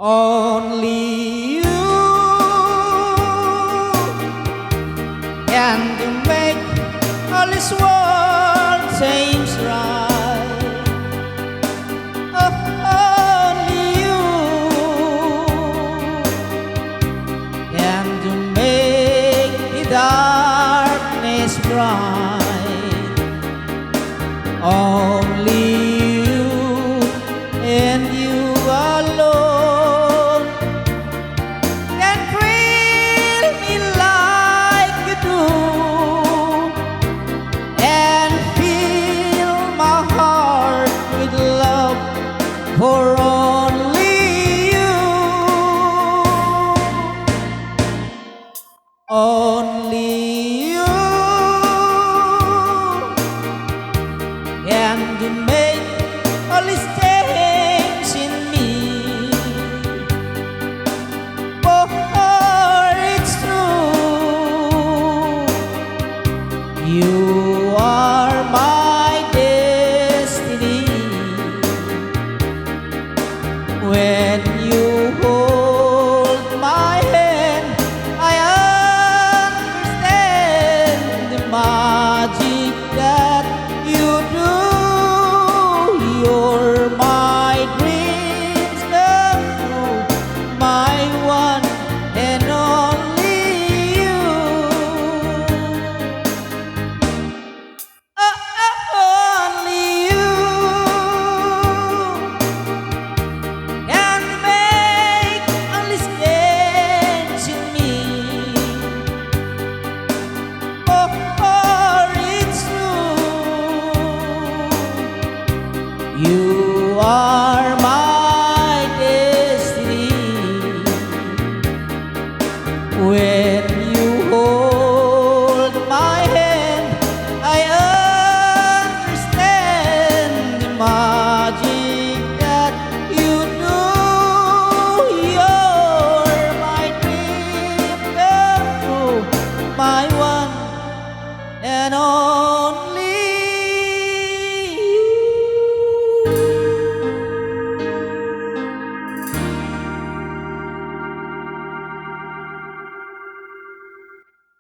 Only you can to make all this world seems right. Only you can to make the darkness bright. Only you and you alone can thrill me like you do and fill my heart with love for only you. Only you can to make all this